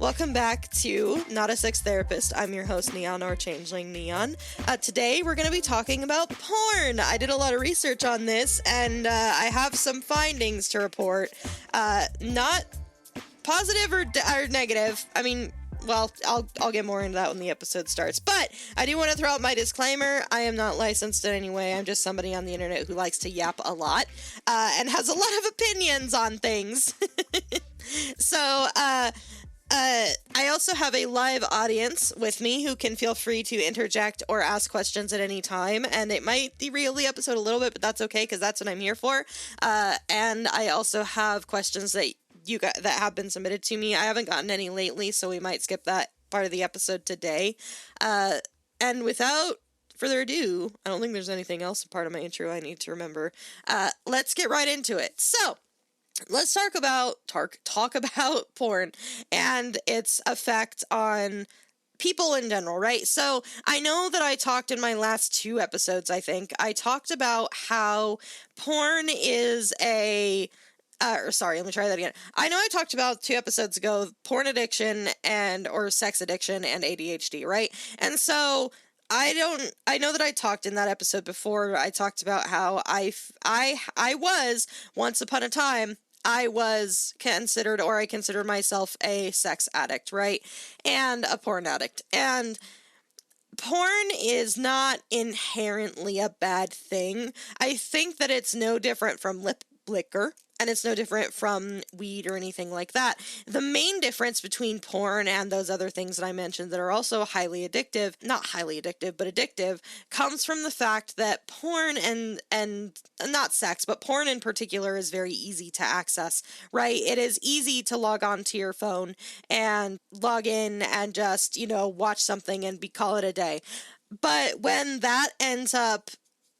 Welcome back to Not a Sex Therapist. I'm your host, Neon, or Changeling Neon. Today, we're going to be talking about porn. I did a lot of research on this, and I have some findings to report. Not positive or negative. I mean, well, I'll get more into that when the episode starts. But I do want to throw out my disclaimer. I am not licensed in any way. I'm just somebody on the internet who likes to yap a lot and has a lot of opinions on things. So, I also have a live audience with me who can feel free to interject or ask questions at any time, and it might derail the episode a little bit, but that's okay because that's what I'm here for. And I also have questions that that have been submitted to me. I haven't gotten any lately, so we might skip that part of the episode today. And without further ado, I don't think there's anything else part of my intro I need to remember. Let's get right into it. So, let's talk about porn and its effect on people in general, right? So I know that I talked in my last 2 episodes, I think, I talked about how porn is let me try that again. I know I talked about 2 episodes ago, porn addiction or sex addiction and ADHD, right? And so I know that I talked in that episode before, I talked about how I was, once upon a time, I considered myself a sex addict, right? And a porn addict. And porn is not inherently a bad thing. I think that it's no different from liquor. And it's no different from weed or anything like that. The main difference between porn and those other things that I mentioned that are also highly addictive, not highly addictive, but addictive, comes from the fact that porn and not sex, but porn in particular is very easy to access, right? It is easy to log on to your phone and log in and just, watch something and call it a day. But when that ends up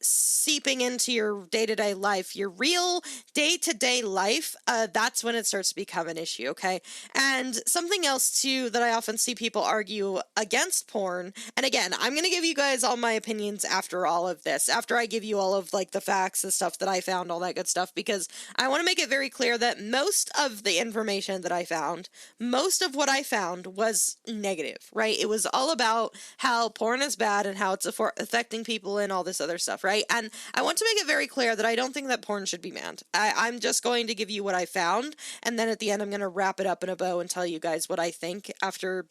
seeping into your day-to-day life, your real day-to-day life, that's when it starts to become an issue, okay? And something else, too, that I often see people argue against porn, and again, I'm going to give you guys all my opinions after all of this, after I give you all of, the facts and stuff that I found, all that good stuff, because I want to make it very clear that most of the information that I found, most of what I found was negative, right? It was all about how porn is bad and how it's affecting people and all this other stuff, right? And I want to make it very clear that I don't think that porn should be banned. I'm just going to give you what I found, and then at the end I'm going to wrap it up in a bow and tell you guys what I think after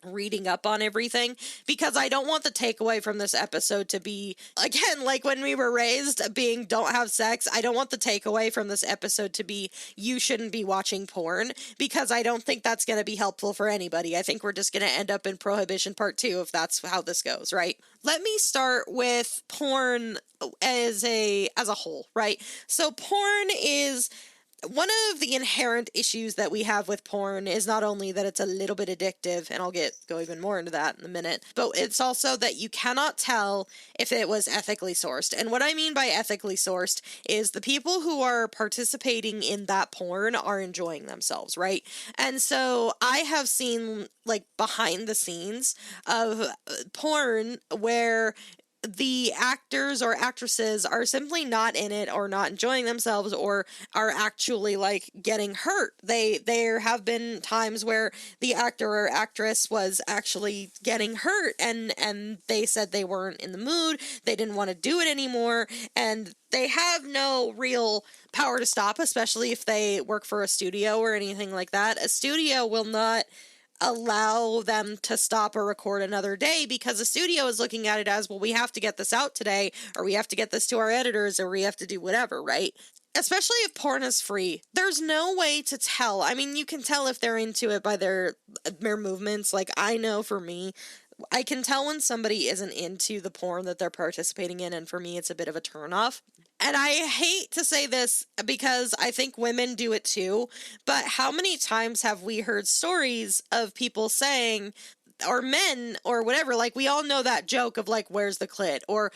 reading up on everything, because I don't want the takeaway from this episode to be, again, like when we were raised being don't have sex. I don't want the takeaway from this episode to be you shouldn't be watching porn, because I don't think that's going to be helpful for anybody. I think we're just going to end up in Prohibition Part 2 if that's how this goes, right? Let me start with porn as a whole, right? So porn is one of the inherent issues that we have with porn is not only that it's a little bit addictive, and I'll go even more into that in a minute, but it's also that you cannot tell if it was ethically sourced. And what I mean by ethically sourced is the people who are participating in that porn are enjoying themselves, right? And so I have seen behind the scenes of porn where the actors or actresses are simply not in it or not enjoying themselves or are actually getting hurt. There have been times where the actor or actress was actually getting hurt and they said they weren't in the mood, they didn't want to do it anymore, and they have no real power to stop, especially if they work for a studio or anything like that. A studio will not allow them to stop or record another day because the studio is looking at it as, well, we have to get this out today, or we have to get this to our editors, or we have to do whatever, right? Especially if porn is free, there's no way to tell. I mean, you can tell if they're into it by their movements. I know for me, I can tell when somebody isn't into the porn that they're participating in, and for me, it's a bit of a turnoff. And I hate to say this because I think women do it too, but how many times have we heard stories of people saying, or men or whatever, we all know that joke of where's the clit, or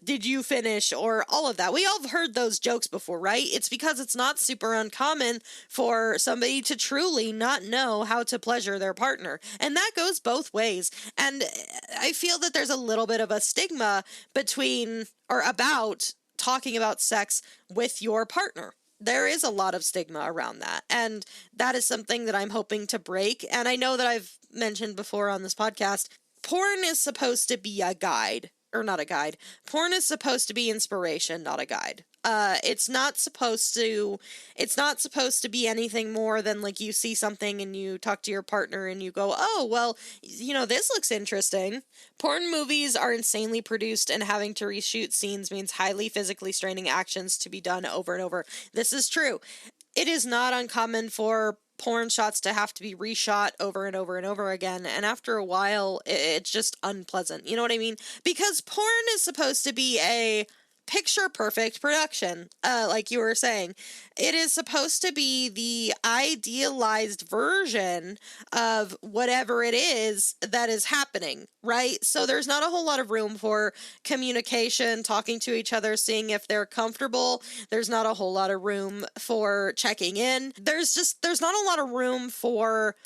did you finish, or all of that. We all have heard those jokes before, right? It's because it's not super uncommon for somebody to truly not know how to pleasure their partner, and that goes both ways. And I feel that there's a little bit of a stigma between or about talking about sex with your partner, there is a lot of stigma around that. And that is something that I'm hoping to break. And I know that I've mentioned before on this podcast, porn is supposed to be a guide, or not a guide. Porn is supposed to be inspiration, not a guide. It's not supposed to be anything more than like you see something and you talk to your partner and you go, oh, well, this looks interesting. Porn movies are insanely produced, and having to reshoot scenes means highly physically straining actions to be done over and over. This is true. It is not uncommon for porn shots to have to be reshot over and over and over again, and after a while, it's just unpleasant. You know what I mean? Because porn is supposed to be a picture perfect production, like you were saying. It is supposed to be the idealized version of whatever it is that is happening, right? So there's not a whole lot of room for communication, talking to each other, seeing if they're comfortable. There's not a whole lot of room for checking in. There's not a lot of room for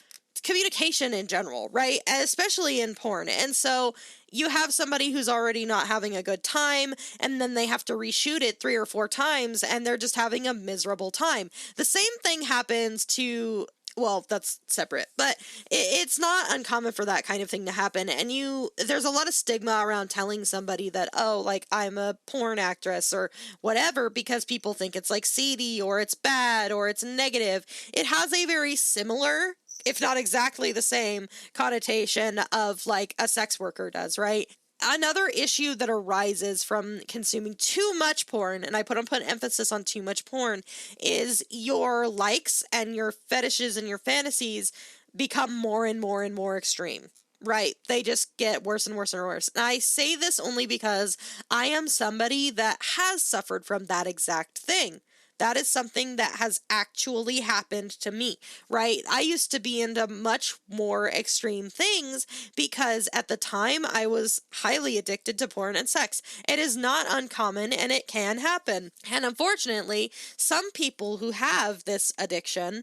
communication in general, right? Especially in porn. And so you have somebody who's already not having a good time, and then they have to reshoot it 3 or 4 times, and they're just having a miserable time. The same thing happens to, well, that's separate, but it's not uncommon for that kind of thing to happen. And there's a lot of stigma around telling somebody that, oh, like, I'm a porn actress or whatever, because people think it's like seedy or it's bad or it's negative. It has a very similar, if not exactly the same, connotation of like a sex worker does, right? Another issue that arises from consuming too much porn, and I put emphasis on too much porn, is your likes and your fetishes and your fantasies become more and more and more extreme. Right. They just get worse and worse and worse. And I say this only because I am somebody that has suffered from that exact thing. That is something that has actually happened to me, right? I used to be into much more extreme things because at the time I was highly addicted to porn and sex. It is not uncommon, and it can happen. And unfortunately, some people who have this addiction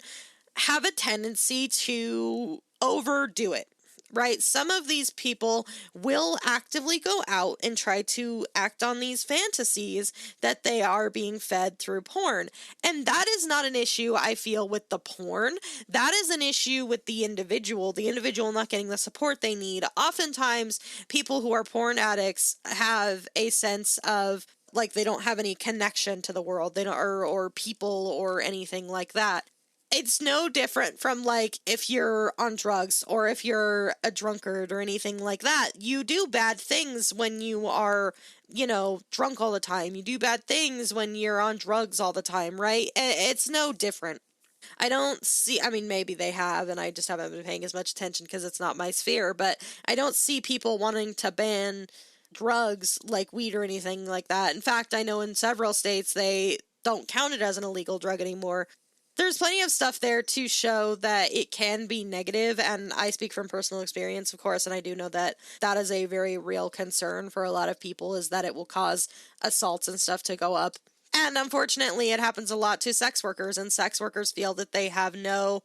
have a tendency to overdo it. Right? Some of these people will actively go out and try to act on these fantasies that they are being fed through porn. And that is not an issue, I feel, with the porn. That is an issue with the individual not getting the support they need. Oftentimes, people who are porn addicts have a sense of like they don't have any connection to the world, they don't, or people or anything like that. It's no different from like if you're on drugs or if you're a drunkard or anything like that. You do bad things when you are, drunk all the time. You do bad things when you're on drugs all the time, right? It's no different. Maybe they have, and I just haven't been paying as much attention because it's not my sphere, but I don't see people wanting to ban drugs like weed or anything like that. In fact, I know in several states they don't count it as an illegal drug anymore. There's plenty of stuff there to show that it can be negative, and I speak from personal experience, of course, and I do know that that is a very real concern for a lot of people, is that it will cause assaults and stuff to go up. And unfortunately, it happens a lot to sex workers, and sex workers feel that they have no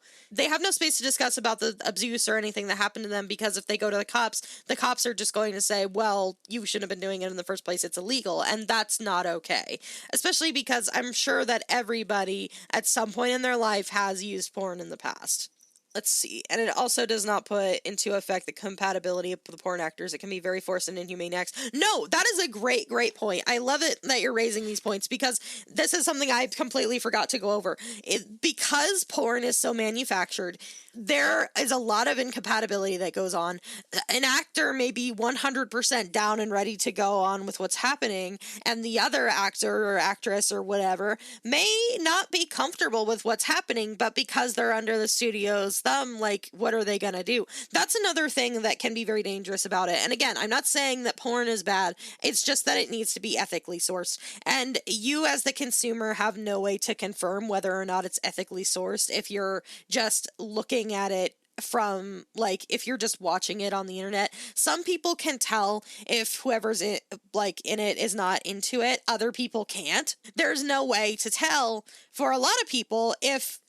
space to discuss about the abuse or anything that happened to them, because if they go to the cops are just going to say, well, you shouldn't have been doing it in the first place, it's illegal, and that's not okay. Especially because I'm sure that everybody at some point in their life has used porn in the past. Let's see. And it also does not put into effect the compatibility of the porn actors. It can be very forced and inhumane acts. No, that is a great, great point. I love it that you're raising these points, because this is something I completely forgot to go over. Because porn is so manufactured, there is a lot of incompatibility that goes on. An actor may be 100% down and ready to go on with what's happening, and the other actor or actress or whatever may not be comfortable with what's happening, but because they're under the studio's thumb, like, what are they gonna do? That's another thing that can be very dangerous about it. And again, I'm not saying that porn is bad. It's just that it needs to be ethically sourced. And you as the consumer have no way to confirm whether or not it's ethically sourced if you're just looking at it from, like, if you're just watching it on the internet. Some people can tell if whoever's in it is not into it. Other people can't. There's no way to tell for a lot of people if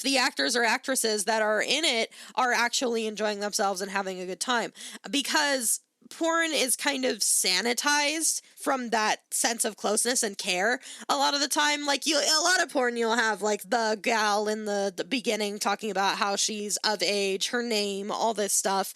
the actors or actresses that are in it are actually enjoying themselves and having a good time, because porn is kind of sanitized from that sense of closeness and care a lot of the time. Like, a lot of porn you'll have like the gal in the beginning talking about how she's of age, her name, all this stuff,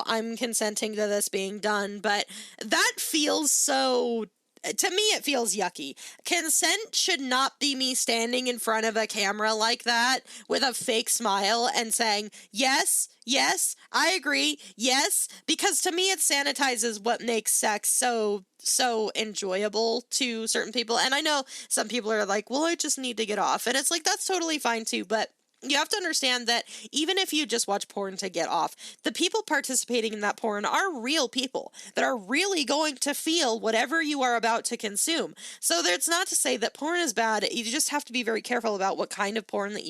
I'm consenting to this being done, but that feels so, to me, it feels yucky. Consent should not be me standing in front of a camera like that with a fake smile and saying, yes, yes, I agree, yes, because to me it sanitizes what makes sex so enjoyable to certain people. And I know some people are like, well, I just need to get off. And it's like, that's totally fine too, but you have to understand that even if you just watch porn to get off, the people participating in that porn are real people that are really going to feel whatever you are about to consume. So it's not to say that porn is bad. You just have to be very careful about what kind of porn that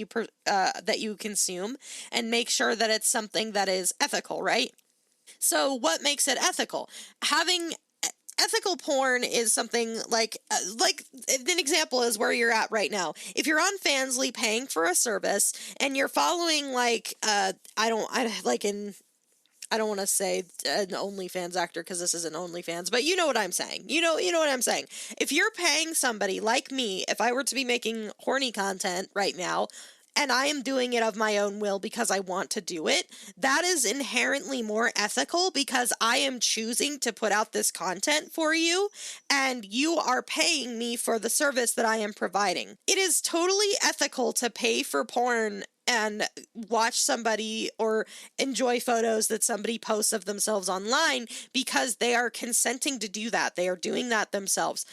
you consume and make sure that it's something that is ethical, right? So what makes it ethical? Having ethical porn is something like an example is where you're at right now. If you're on Fansly paying for a service and you're following I don't want to say an OnlyFans actor because this isn't OnlyFans, but you know what I'm saying. You know what I'm saying. If you're paying somebody like me, if I were to be making horny content right now, and I am doing it of my own will because I want to do it, that is inherently more ethical because I am choosing to put out this content for you, and you are paying me for the service that I am providing. It is totally ethical to pay for porn and watch somebody or enjoy photos that somebody posts of themselves online because they are consenting to do that. They are doing that themselves.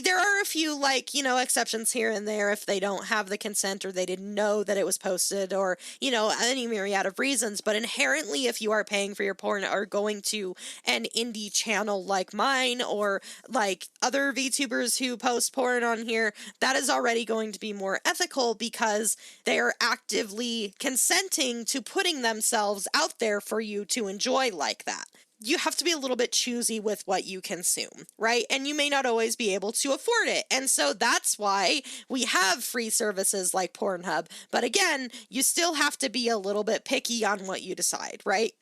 There are a few exceptions here and there if they don't have the consent or they didn't know that it was posted or, any myriad of reasons. But inherently, if you are paying for your porn or going to an indie channel like mine or like other VTubers who post porn on here, that is already going to be more ethical because they are actively consenting to putting themselves out there for you to enjoy like that. You have to be a little bit choosy with what you consume, right? And you may not always be able to afford it. And so that's why we have free services like Pornhub. But again, you still have to be a little bit picky on what you decide, right?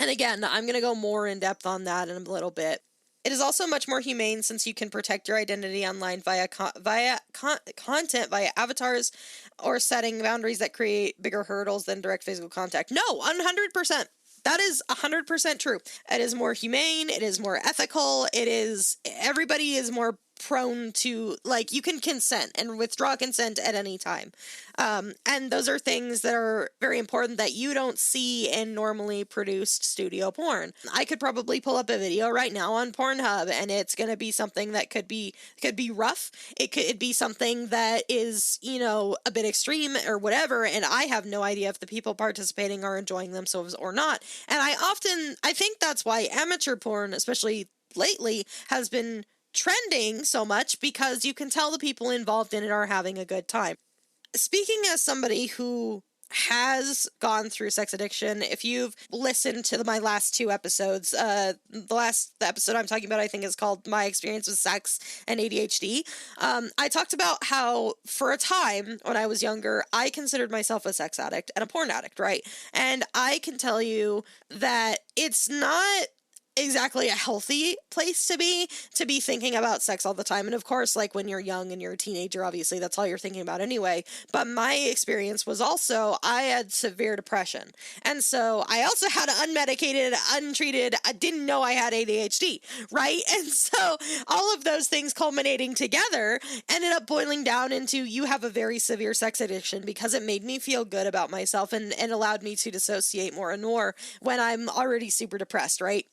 And again, I'm going to go more in depth on that in a little bit. It is also much more humane since you can protect your identity online via content, via avatars, or setting boundaries that create bigger hurdles than direct physical contact. No, 100%. That is 100% true. It is more humane. It is more ethical. Everybody is more prone to, you can consent and withdraw consent at any time. And those are things that are very important that you don't see in normally produced studio porn. I could probably pull up a video right now on Pornhub and it's going to be something that could be rough. It could be something that is, a bit extreme or whatever. And I have no idea if the people participating are enjoying themselves or not. And I think that's why amateur porn, especially lately, has been trending so much because you can tell the people involved in it are having a good time. Speaking as somebody who has gone through sex addiction, if you've listened to my last two episodes, the episode I'm talking about I think is called My Experience with Sex and ADHD. I talked about how for a time when I was younger, I considered myself a sex addict and a porn addict, right? And I can tell you that it's not exactly a healthy place to be thinking about sex all the time. And of course, when you're young and you're a teenager, obviously that's all you're thinking about anyway. But my experience was also I had severe depression. And so I also had unmedicated, untreated, I didn't know I had ADHD, right? And so all of those things culminating together ended up boiling down into you have a very severe sex addiction because it made me feel good about myself and allowed me to dissociate more and more when I'm already super depressed, right?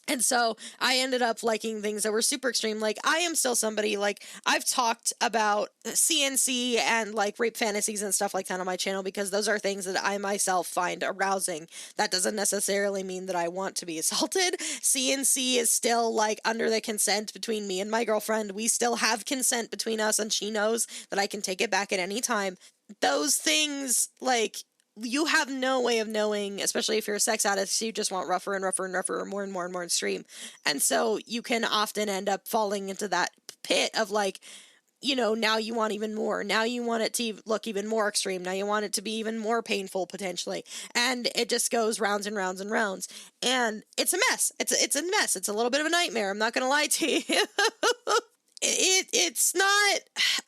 And so I ended up liking things that were super extreme. I am still somebody, I've talked about CNC and rape fantasies and stuff like that on my channel because those are things that I myself find arousing. That doesn't necessarily mean that I want to be assaulted. CNC is still under the consent between me and my girlfriend. We still have consent between us and she knows that I can take it back at any time. Those things, you have no way of knowing, especially if you're a sex addict, you just want rougher and rougher and rougher or more and more and more extreme. And so you can often end up falling into that pit of now you want even more. Now you want it to look even more extreme. Now you want it to be even more painful potentially. And it just goes rounds and rounds and rounds. And it's a mess. It's a mess. It's a little bit of a nightmare. I'm not going to lie to you. It's not,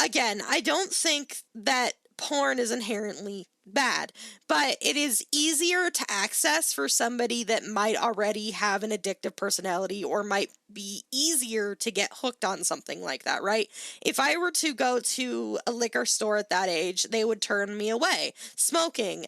again, I don't think that porn is inherently bad, but it is easier to access for somebody that might already have an addictive personality or might be easier to get hooked on something like that, right? If I were to go to a liquor store at that age, they would turn me away. Smoking,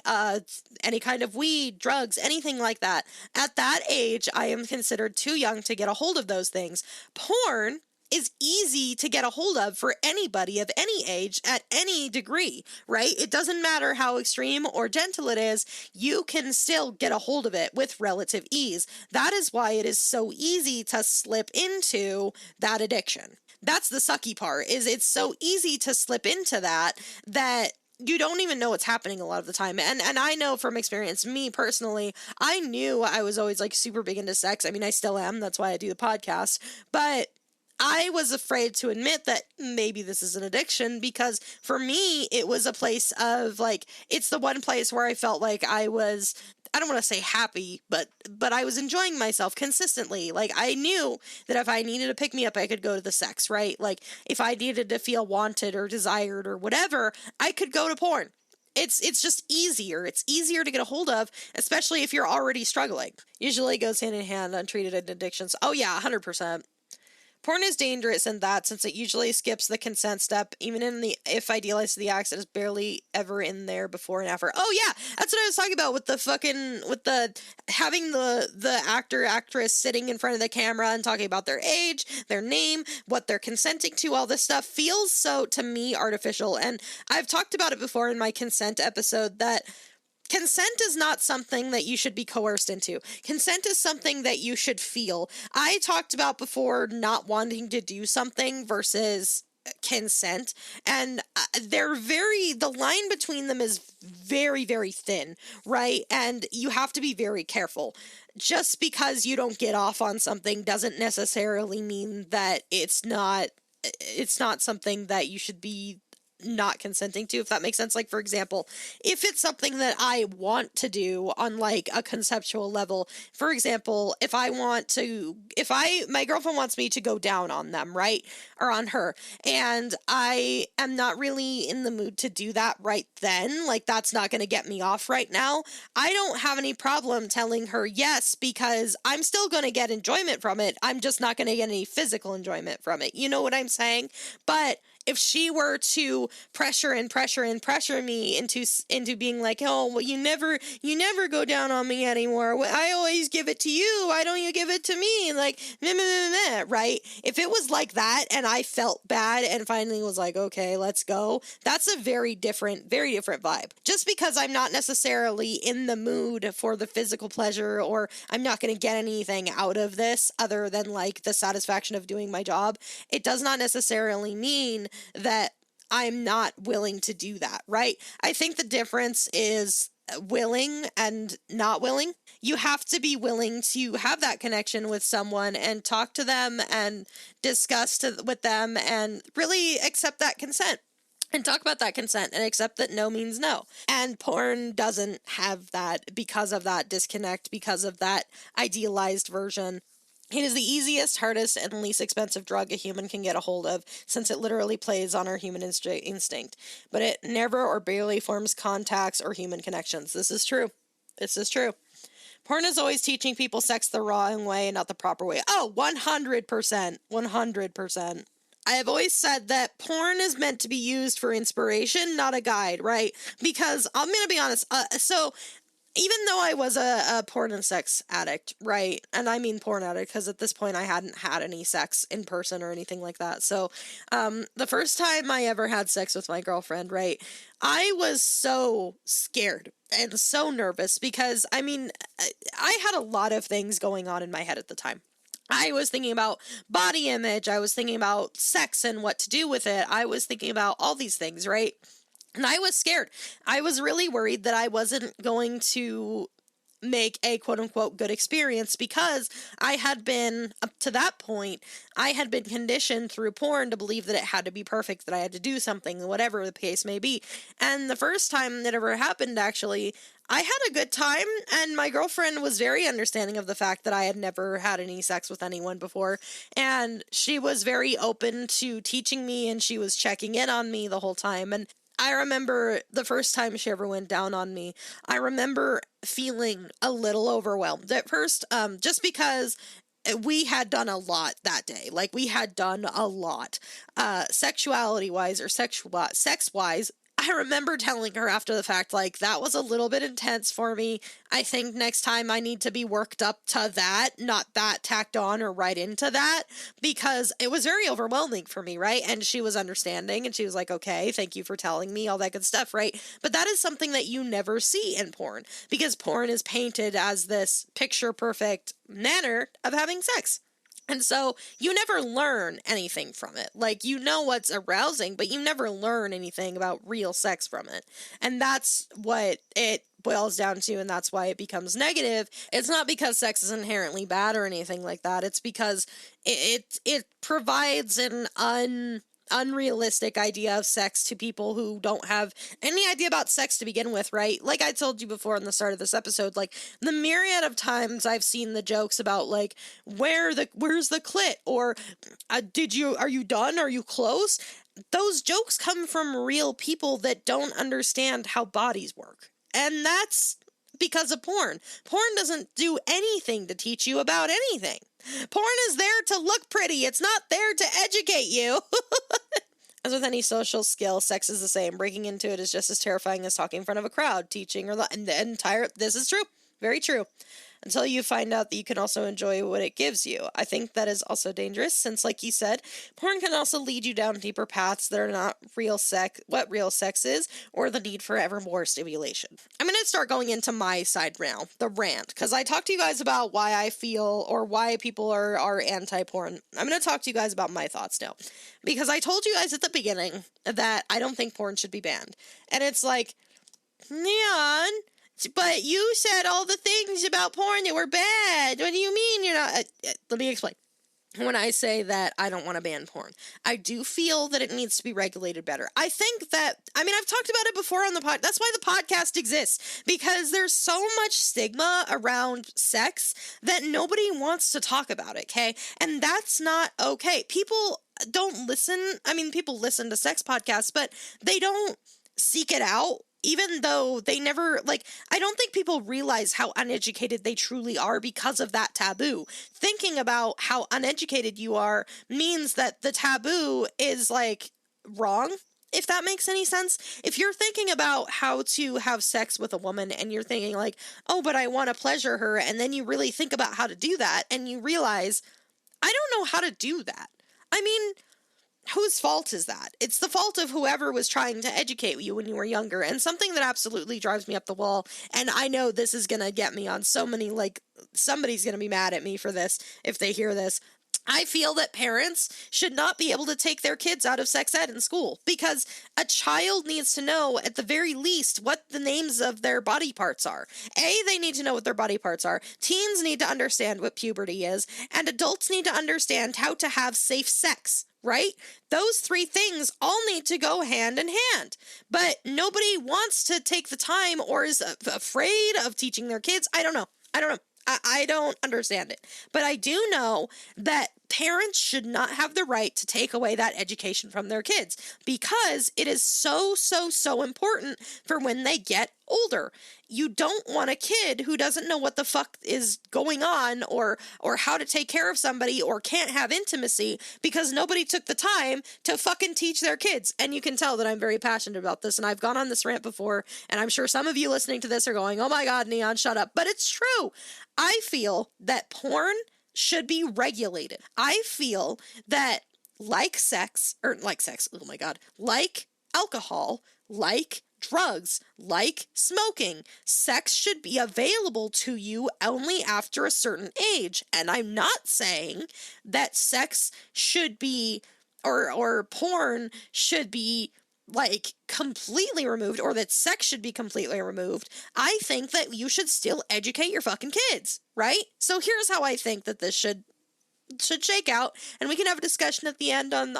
any kind of weed, drugs, anything like that. At that age, I am considered too young to get a hold of those things. Porn is easy to get a hold of for anybody of any age at any degree, right? It doesn't matter how extreme or gentle it is, you can still get a hold of it with relative ease. That is why it is so easy to slip into that addiction. That's the sucky part, is it's so easy to slip into that you don't even know what's happening a lot of the time. And I know from experience, me personally, I knew I was always like super big into sex. I mean, I still am. That's why I do the podcast. But I was afraid to admit that maybe this is an addiction, because for me, it was a place of like, it's the one place where I felt like I was, I don't want to say happy, but I was enjoying myself consistently. Like, I knew that if I needed to pick me up, I could go to the sex, right? Like, if I needed to feel wanted or desired or whatever, I could go to porn. It's just easier. It's easier to get a hold of, especially if you're already struggling. Usually goes hand in hand, untreated addictions. Oh yeah, 100%. Porn is dangerous in that, since it usually skips the consent step, even in the if idealized the acts, it is barely ever in there before and after. Oh yeah, that's what I was talking about with the having the actor, actress sitting in front of the camera and talking about their age, their name, what they're consenting to. All this stuff feels so, to me, artificial. And I've talked about it before in my consent episode that consent is not something that you should be coerced into. Consent is something that you should feel. I talked about before not wanting to do something versus consent, and the line between them is very, very thin, right? And you have to be very careful. Just because you don't get off on something doesn't necessarily mean that it's not something that you should be not consenting to, if that makes sense. Like, for example, if it's something that I want to do on like a conceptual level, for example, if my girlfriend wants me to go down on them, right? Or on her, and I am not really in the mood to do that right then, like that's not going to get me off right now, I don't have any problem telling her yes, because I'm still going to get enjoyment from it. I'm just not going to get any physical enjoyment from it. You know what I'm saying? But if she were to pressure me into being like, oh, well, you never go down on me anymore. I always give it to you. Why don't you give it to me? Like, meh, meh, meh, meh, right? If it was like that and I felt bad and finally was like, okay, let's go, that's a very different vibe. Just because I'm not necessarily in the mood for the physical pleasure, or I'm not going to get anything out of this other than like the satisfaction of doing my job, it does not necessarily mean that I'm not willing to do that, right? I think the difference is willing and not willing. You have to be willing to have that connection with someone and talk to them and discuss with them and really accept that consent. And talk about that consent and accept that no means no. And porn doesn't have that because of that disconnect, because of that idealized version. It is the easiest, hardest, and least expensive drug a human can get a hold of, since it literally plays on our human instinct. But it never or barely forms contacts or human connections. This is true. Porn is always teaching people sex the wrong way and not the proper way. Oh, 100%. 100%. I have always said that porn is meant to be used for inspiration, not a guide, right? Because I'm going to be honest. So even though I was a porn and sex addict, right? And I mean porn addict because at this point I hadn't had any sex in person or anything like that. So the first time I ever had sex with my girlfriend, right, I was so scared and so nervous because, I mean, I had a lot of things going on in my head at the time. I was thinking about body image. I was thinking about sex and what to do with it. I was thinking about all these things, right? And I was scared. I was really worried that I wasn't going to make a quote-unquote good experience, because I had been, up to that point, I had been conditioned through porn to believe that it had to be perfect, that I had to do something, whatever the case may be. And the first time that ever happened, actually, I had a good time, and my girlfriend was very understanding of the fact that I had never had any sex with anyone before, and she was very open to teaching me, and she was checking in on me the whole time. And I remember the first time she ever went down on me, I remember feeling a little overwhelmed at first, just because we had done a lot that day. Like, we had done a lot, sexuality-wise or sex-wise. I remember telling her after the fact, like, that was a little bit intense for me. I think next time I need to be worked up to that, not that tacked on or right into that, because it was very overwhelming for me, right? And she was understanding, and she was like, okay, thank you for telling me, all that good stuff, right? But that is something that you never see in porn, because porn is painted as this picture-perfect manner of having sex. And so you never learn anything from it. Like, you know what's arousing, but you never learn anything about real sex from it. And that's what it boils down to, and that's why it becomes negative. It's not because sex is inherently bad or anything like that. It's because it provides an unrealistic idea of sex to people who don't have any idea about sex to begin with, right? Like I told you before in the start of this episode, like, the myriad of times I've seen the jokes about, like, where's the clit, or are you done? Are you close? Those jokes come from real people that don't understand how bodies work. And that's because of porn. Porn doesn't do anything to teach you about anything. Porn is there to look pretty. It's not there to educate you. As with any social skill, sex is the same. Breaking into it is just as terrifying as talking in front of a crowd, teaching, and the entire... This is true. Very true. Until you find out that you can also enjoy what it gives you. I think that is also dangerous, since, like you said, porn can also lead you down deeper paths that are not what real sex is, or the need for ever more stimulation. I'm going to start going into my side now, the rant, because I talked to you guys about why I feel, or why people are anti-porn. I'm going to talk to you guys about my thoughts now, because I told you guys at the beginning that I don't think porn should be banned. And it's like, Neon... But you said all the things about porn that were bad. What do you mean you're not... let me explain. When I say that I don't want to ban porn, I do feel that it needs to be regulated better. I think that, I've talked about it before on the pod. That's why the podcast exists, because there's so much stigma around sex that nobody wants to talk about it, okay? And that's not okay. People don't listen. People listen to sex podcasts, but they don't seek it out. Even though they never, I don't think people realize how uneducated they truly are because of that taboo. Thinking about how uneducated you are means that the taboo is, wrong, if that makes any sense. If you're thinking about how to have sex with a woman and you're thinking, oh, but I want to pleasure her, and then you really think about how to do that, and you realize, I don't know how to do that. Whose fault is that? It's the fault of whoever was trying to educate you when you were younger. And something that absolutely drives me up the wall, and I know this is going to get me on so many, somebody's going to be mad at me for this if they hear this. I feel that parents should not be able to take their kids out of sex ed in school, because a child needs to know, at the very least, what the names of their body parts are. They need to know what their body parts are. Teens need to understand what puberty is, and adults need to understand how to have safe sex. Right? Those three things all need to go hand in hand. But nobody wants to take the time, or is afraid of teaching their kids. I don't know. I don't understand it. But I do know that parents should not have the right to take away that education from their kids, because it is so, so, so important for when they get older. You don't want a kid who doesn't know what the fuck is going on, or how to take care of somebody, or can't have intimacy because nobody took the time to fucking teach their kids. And you can tell that I'm very passionate about this, and I've gone on this rant before, and I'm sure some of you listening to this are going, oh my God, Neon, shut up. But it's true. I feel that porn should be regulated. I feel that like alcohol, like drugs, like smoking, sex should be available to you only after a certain age. And I'm not saying that sex should be, or porn should be like completely removed, or that sex should be completely removed. I think that you should still educate your fucking kids, right? So here's how I think that this should shake out, and we can have a discussion at the end on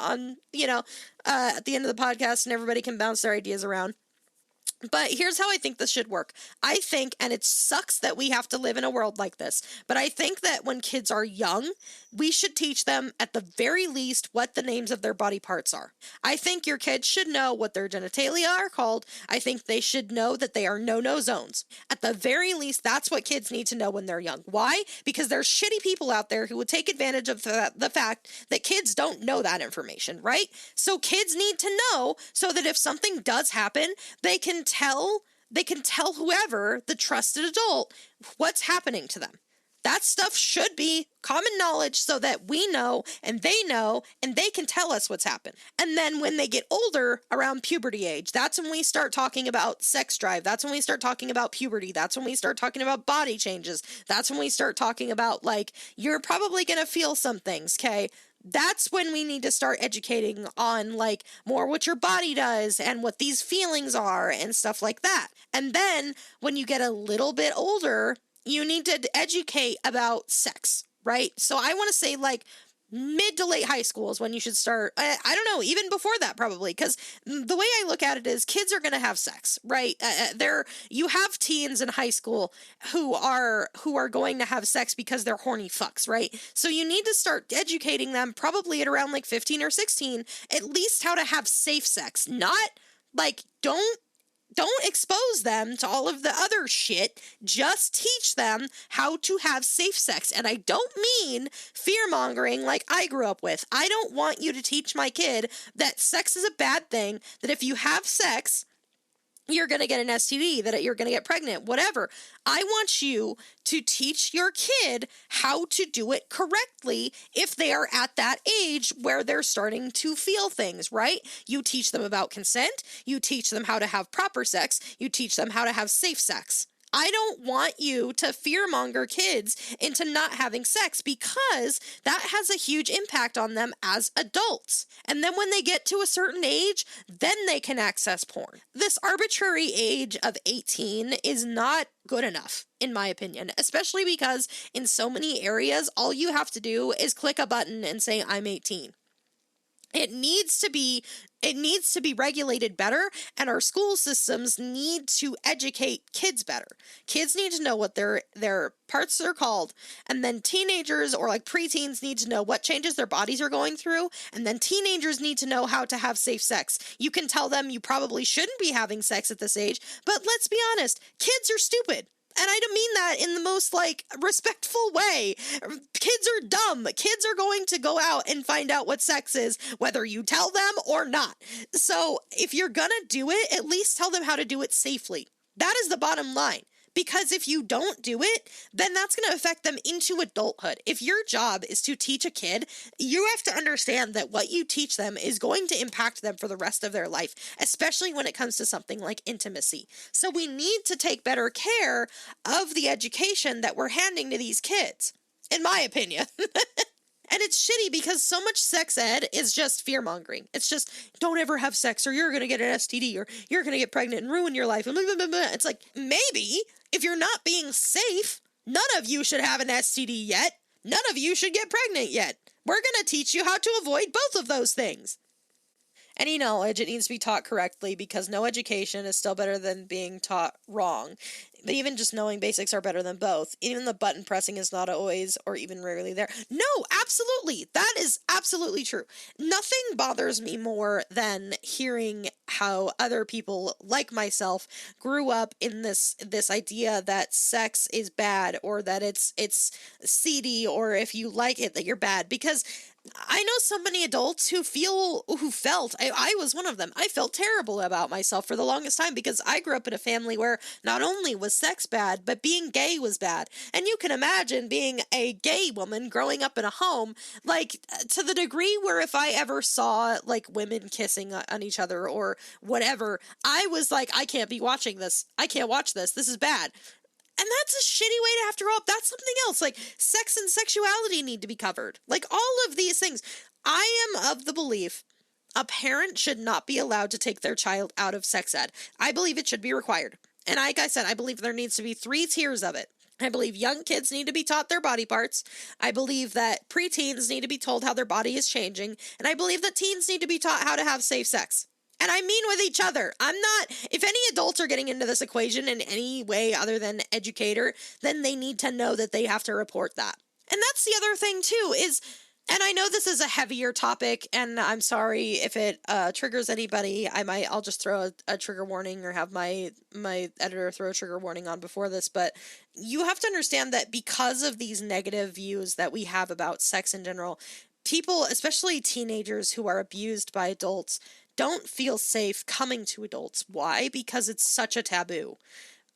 at the end of the podcast, and everybody can bounce their ideas around. But here's how I think this should work. I think, and it sucks that we have to live in a world like this, but I think that when kids are young, we should teach them at the very least what the names of their body parts are. I think your kids should know what their genitalia are called. I think they should know that they are no-no zones. At the very least, that's what kids need to know when they're young. Why? Because there's shitty people out there who would take advantage of the fact that kids don't know that information, right? So kids need to know so that if something does happen, they can tell whoever, the trusted adult, what's happening to them. That stuff should be common knowledge so that we know and they can tell us what's happened. And then when they get older, around puberty age, that's when we start talking about sex drive. That's when we start talking about puberty. That's when we start talking about body changes. That's when we start talking about, like, you're probably going to feel some things, okay? That's when we need to start educating on, like, more what your body does and what these feelings are and stuff like that. And then when you get a little bit older, you need to educate about sex, right? So I want to say, like, mid to late high school is when you should start. I don't know, even before that probably, because the way I look at it is kids are going to have sex, right? You have teens in high school who are going to have sex because they're horny fucks, right? So you need to start educating them probably at around like 15 or 16, at least how to have safe sex. Not like, don't expose them to all of the other shit. Just teach them how to have safe sex. And I don't mean fear-mongering like I grew up with. I don't want you to teach my kid that sex is a bad thing, that if you have sex, you're going to get an STD, that you're going to get pregnant, whatever. I want you to teach your kid how to do it correctly if they are at that age where they're starting to feel things, right? You teach them about consent. You teach them how to have proper sex. You teach them how to have safe sex. I don't want you to fearmonger kids into not having sex, because that has a huge impact on them as adults. And then when they get to a certain age, then they can access porn. This arbitrary age of 18 is not good enough, in my opinion, especially because in so many areas, all you have to do is click a button and say, I'm 18. It needs to be regulated better, and our school systems need to educate kids better. Kids need to know what their parts are called, and then teenagers or like preteens need to know what changes their bodies are going through, and then teenagers need to know how to have safe sex. You can tell them you probably shouldn't be having sex at this age, but let's be honest, kids are stupid. And I don't mean that in the most, like, respectful way. Kids are dumb. Kids are going to go out and find out what sex is, whether you tell them or not. So if you're gonna do it, at least tell them how to do it safely. That is the bottom line. Because if you don't do it, then that's going to affect them into adulthood. If your job is to teach a kid, you have to understand that what you teach them is going to impact them for the rest of their life, especially when it comes to something like intimacy. So we need to take better care of the education that we're handing to these kids, in my opinion. And it's shitty because so much sex ed is just fear-mongering. It's just, don't ever have sex or you're going to get an STD or you're going to get pregnant and ruin your life. It's like, maybe if you're not being safe, none of you should have an STD yet. None of you should get pregnant yet. We're going to teach you how to avoid both of those things. Any knowledge, it needs to be taught correctly, because no education is still better than being taught wrong. But even just knowing basics are better than both. Even the button pressing is not always or even rarely there. No, absolutely. That is absolutely true. Nothing bothers me more than hearing how other people like myself grew up in this idea that sex is bad, or that it's seedy, or if you like it that you're bad. Because I know so many adults who felt, I was one of them. I felt terrible about myself for the longest time, because I grew up in a family where not only was sex bad, but being gay was bad. And you can imagine being a gay woman growing up in a home, like, to the degree where if I ever saw, like, women kissing on each other or whatever, I was like, I can't be watching this. I can't watch this. This is bad. And that's a shitty way to have to grow up. That's something else. Like, sex and sexuality need to be covered. Like, all of these things. I am of the belief A parent should not be allowed to take their child out of sex ed. I believe it should be required. And like I said, I believe there needs to be 3 tiers of it. I believe young kids need to be taught their body parts. I believe that preteens need to be told how their body is changing. And I believe that teens need to be taught how to have safe sex. And I mean with each other. If any adults are getting into this equation in any way other than educator, then they need to know that they have to report that. And that's the other thing too is, and I know this is a heavier topic, and I'm sorry if it triggers anybody. I'll just throw a trigger warning or have my editor throw a trigger warning on before this. But you have to understand that because of these negative views that we have about sex in general, people, especially teenagers who are abused by adults, don't feel safe coming to adults. Why? Because it's such a taboo.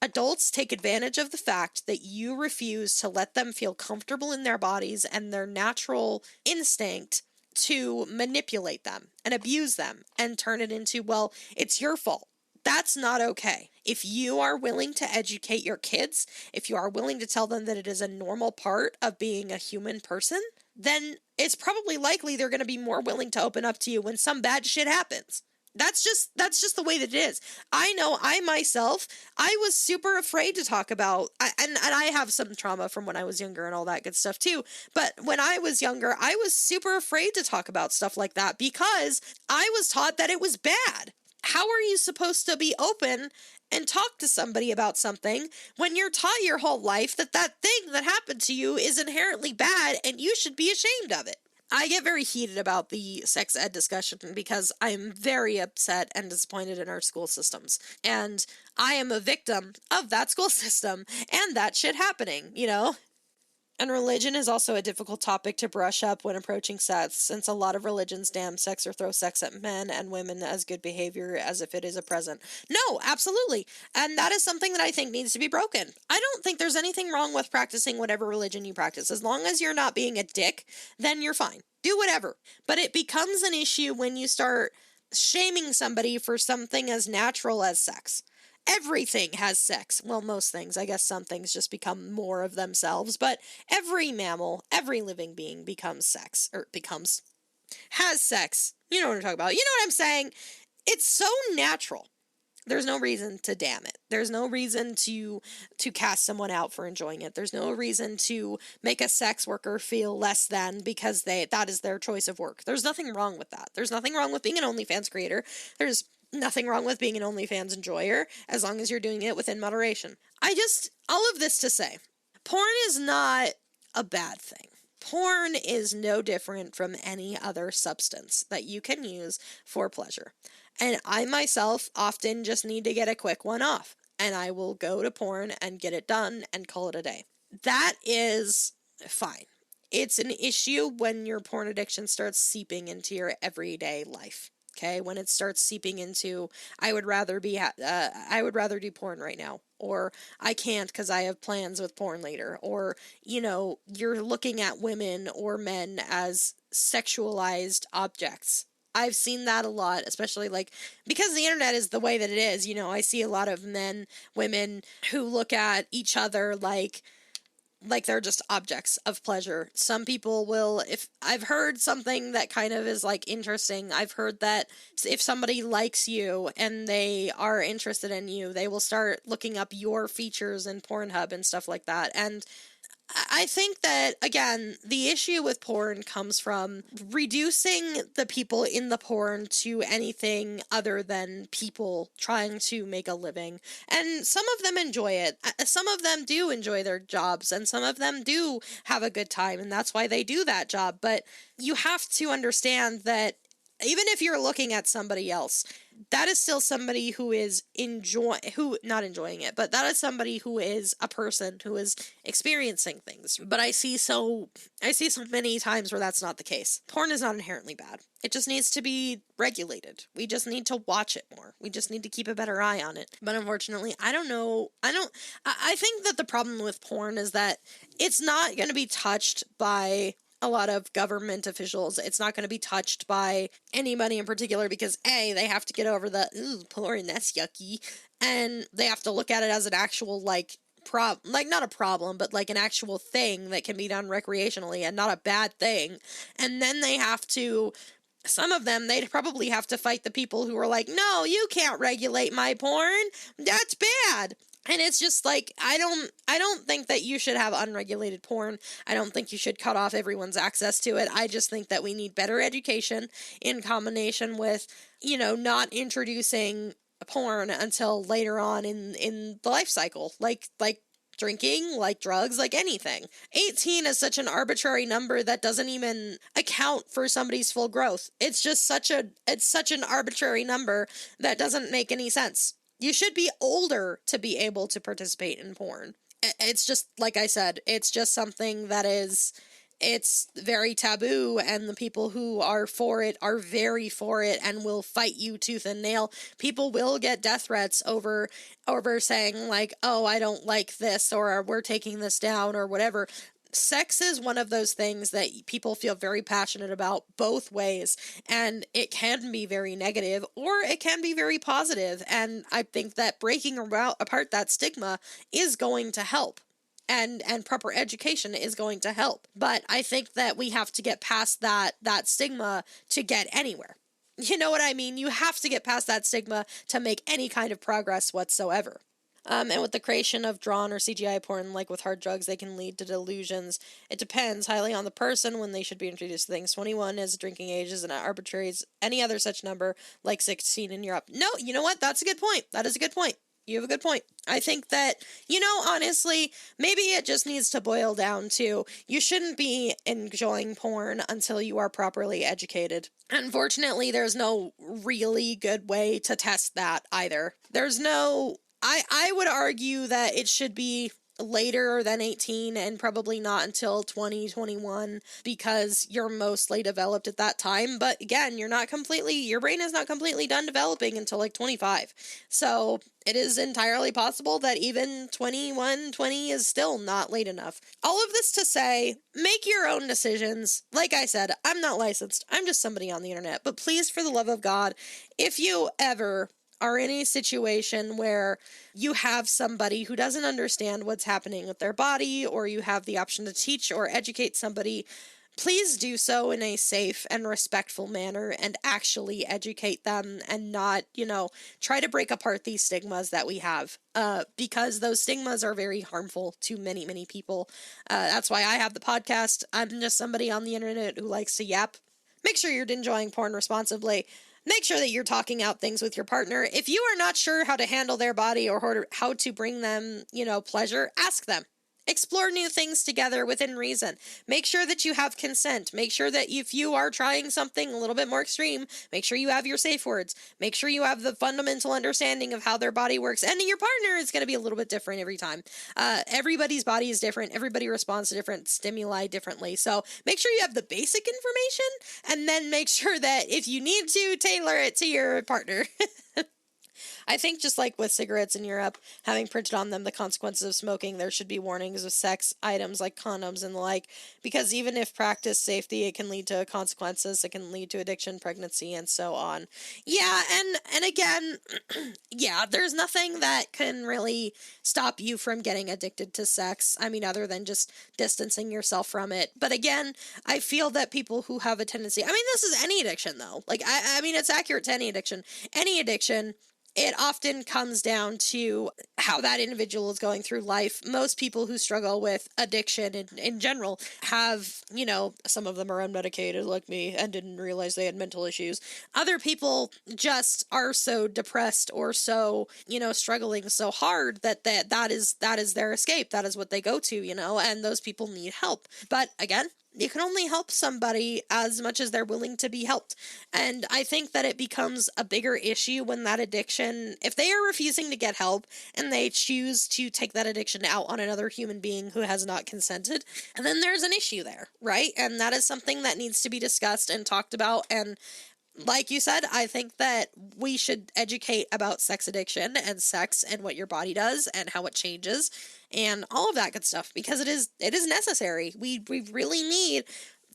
Adults take advantage of the fact that you refuse to let them feel comfortable in their bodies and their natural instinct to manipulate them and abuse them and turn it into, well, it's your fault. That's not okay. If you are willing to educate your kids, if you are willing to tell them that it is a normal part of being a human person, then it's probably likely they're going to be more willing to open up to you when some bad shit happens. That's just the way that it is. I know I myself, I was super afraid to talk about, and I have some trauma from when I was younger and all that good stuff too. But when I was younger, I was super afraid to talk about stuff like that because I was taught that it was bad. How are you supposed to be open and talk to somebody about something when you're taught your whole life that that thing that happened to you is inherently bad and you should be ashamed of it? I get very heated about the sex ed discussion because I'm very upset and disappointed in our school systems. And I am a victim of that school system and that shit happening, you know? And religion is also a difficult topic to brush up when approaching sex, since a lot of religions damn sex or throw sex at men and women as good behavior as if it is a present. No, absolutely. And that is something that I think needs to be broken. I don't think there's anything wrong with practicing whatever religion you practice. As long as you're not being a dick, then you're fine. Do whatever. But it becomes an issue when you start shaming somebody for something as natural as sex. Everything has sex. Well, most things. I guess some things just become more of themselves, but every mammal, every living being has sex. You know what I'm talking about. You know what I'm saying? It's so natural. There's no reason to damn it. There's no reason to cast someone out for enjoying it. There's no reason to make a sex worker feel less than because that is their choice of work. There's nothing wrong with that. There's nothing wrong with being an OnlyFans creator. There's nothing wrong with being an OnlyFans enjoyer as long as you're doing it within moderation. All of this to say, porn is not a bad thing. Porn is no different from any other substance that you can use for pleasure. And I myself often just need to get a quick one off, and I will go to porn and get it done and call it a day. That is fine. It's an issue when your porn addiction starts seeping into your everyday life. Okay, when it starts seeping into, I would rather do porn right now, or I can't because I have plans with porn later, or, you know, you're looking at women or men as sexualized objects. I've seen that a lot, especially because the internet is the way that it is. You know, I see a lot of men, women who look at each other like they're just objects of pleasure. Some people will, if I've heard something that kind of is interesting, I've heard that if somebody likes you and they are interested in you, they will start looking up your features in Pornhub and stuff like that. And I think that, again, the issue with porn comes from reducing the people in the porn to anything other than people trying to make a living. And some of them enjoy it. Some of them do enjoy their jobs, and some of them do have a good time, and that's why they do that job. But you have to understand that even if you're looking at somebody else, that is still somebody who is not enjoying it, but that is somebody who is a person who is experiencing things. But I see so many times where that's not the case. Porn is not inherently bad. It just needs to be regulated. We just need to watch it more. We just need to keep a better eye on it. But unfortunately, I think that the problem with porn is that it's not going to be touched by a lot of government officials. It's not going to be touched by anybody in particular because A, they have to get over the, ooh, porn, that's yucky. And they have to look at it as an actual, not a problem, but an actual thing that can be done recreationally and not a bad thing. And then they have to some of them, they'd probably have to fight the people who are like, no, you can't regulate my porn. That's bad. And it's just like, I don't think that you should have unregulated porn. I don't think you should cut off everyone's access to it. I just think that we need better education in combination with, not introducing porn until later on in the life cycle. Like drinking, like drugs, like anything. 18 is such an arbitrary number that doesn't even account for somebody's full growth. It's just such an arbitrary number that doesn't make any sense. You should be older to be able to participate in porn. It's just, like I said, it's just something that it's very taboo, and the people who are for it are very for it and will fight you tooth and nail. People will get death threats over saying like, oh, I don't like this, or we're taking this down, or whatever. Sex is one of those things that people feel very passionate about both ways, and it can be very negative or it can be very positive. And I think that breaking apart that stigma is going to help. And proper education is going to help. But I think that we have to get past that stigma to get anywhere. You know what I mean? You have to get past that stigma to make any kind of progress whatsoever. And with the creation of drawn or CGI porn, like with hard drugs, they can lead to delusions. It depends highly on the person when they should be introduced to things. 21 is drinking age, and it arbitraries any other such number, like 16 in Europe. No, you know what? That's a good point. That is a good point. You have a good point. I think that, honestly, maybe it just needs to boil down to you shouldn't be enjoying porn until you are properly educated. Unfortunately, there's no really good way to test that either. There's no... I would argue that it should be later than 18 and probably not until 2021 because you're mostly developed at that time. But again, your brain is not completely done developing until like 25. So it is entirely possible that even 21, 20 is still not late enough. All of this to say, make your own decisions. Like I said, I'm not licensed. I'm just somebody on the internet. But please, for the love of God, if you ever are in a situation where you have somebody who doesn't understand what's happening with their body, or you have the option to teach or educate somebody, please do so in a safe and respectful manner and actually educate them and not, try to break apart these stigmas that we have, because those stigmas are very harmful to many, many people. That's why I have the podcast. I'm just somebody on the internet who likes to yap. Make sure you're enjoying porn responsibly. Make sure that you're talking out things with your partner. If you are not sure how to handle their body or how to bring them, pleasure, ask them. Explore new things together within reason. Make sure that you have consent. Make sure that if you are trying something a little bit more extreme, make sure you have your safe words. Make sure you have the fundamental understanding of how their body works. And your partner is going to be a little bit different every time. Everybody's body is different. Everybody responds to different stimuli differently. So make sure you have the basic information, and then make sure that if you need to, tailor it to your partner. I think just like with cigarettes in Europe, having printed on them the consequences of smoking, there should be warnings with sex items like condoms and the like, because even if practiced safety, it can lead to consequences. It can lead to addiction, pregnancy, and so on. Yeah, and again, yeah, there's nothing that can really stop you from getting addicted to sex. I mean, other than just distancing yourself from it. But again, I feel that people who have a tendency, I mean, this is any addiction though. Like, I mean, it's accurate to any addiction. Any addiction, it often comes down to how that individual is going through life. Most people who struggle with addiction in general have, some of them are unmedicated like me and didn't realize they had mental issues. Other people just are so depressed or so, struggling so hard that is their escape. That is what they go to, and those people need help. But again, you can only help somebody as much as they're willing to be helped. And I think that it becomes a bigger issue when that addiction, if they are refusing to get help and they choose to take that addiction out on another human being who has not consented, then there's an issue there, right? And that is something that needs to be discussed and talked about. And like you said, I think that we should educate about sex addiction and sex and what your body does and how it changes and all of that good stuff, because it is necessary. We really need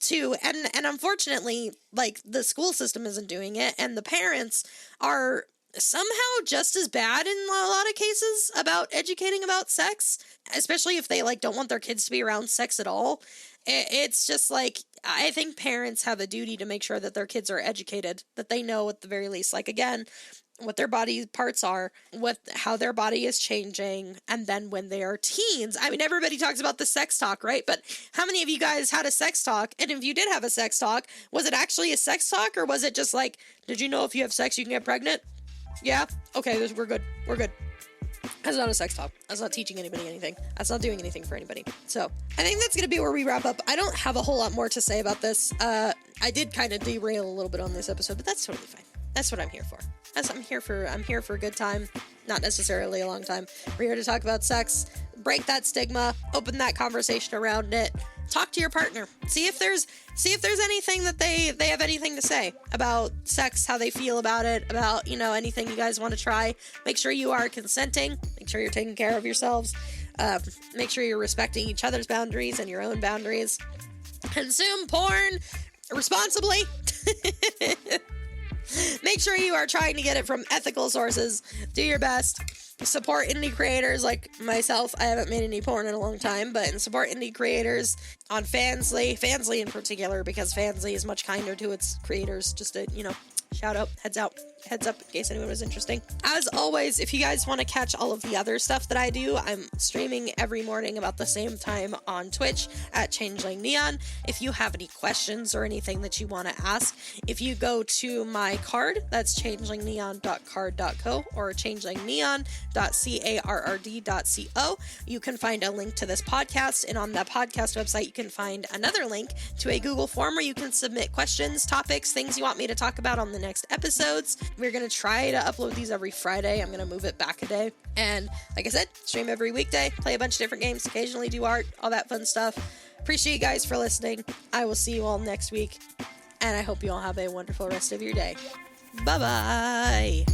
to, and unfortunately, like, the school system isn't doing it, and the parents are somehow just as bad in a lot of cases about educating about sex, especially if they don't want their kids to be around sex at all. It's just like, I think parents have a duty to make sure that their kids are educated, that they know at the very least, like, again, what their body parts are, how their body is changing, and then when they are teens. I mean, everybody talks about the sex talk, right? But how many of you guys had a sex talk? And if you did have a sex talk, was it actually a sex talk, or was it just like, did you know if you have sex you can get pregnant? Yeah? Okay, we're good. We're good. That's not a sex talk. That's not teaching anybody anything. That's not doing anything for anybody. So I think that's going to be where we wrap up. I don't have a whole lot more to say about this. I did kind of derail a little bit on this episode, but that's totally fine. That's what I'm here for. I'm here for a good time, not necessarily a long time. We're here to talk about sex, break that stigma, open that conversation around it. Talk to your partner. See if there's anything that they have anything to say about sex, how they feel about it, about, anything you guys want to try. Make sure you are consenting. Make sure you're taking care of yourselves. Make sure you're respecting each other's boundaries and your own boundaries. Consume porn responsibly. Make sure you are trying to get it from ethical sources. Do your best. Support indie creators like myself. I haven't made any porn in a long time, but support indie creators on Fansly in particular, because Fansly is much kinder to its creators. Just a, shout out, heads up in case anyone was interesting. As always, if you guys want to catch all of the other stuff that I do, I'm streaming every morning about the same time on Twitch at Changeling Neon. If you have any questions or anything that you want to ask, if you go to my card, that's changelingneon.card.co or changelingneon.carrd.co, you can find a link to this podcast, and on that podcast website you can find another link to a Google form where you can submit questions, topics, things you want me to talk about on the next episodes. We're going to try to upload these every Friday. I'm going to move it back a day. And like I said, stream every weekday, play a bunch of different games, occasionally do art, all that fun stuff. Appreciate you guys for listening. I will see you all next week. And I hope you all have a wonderful rest of your day. Bye-bye.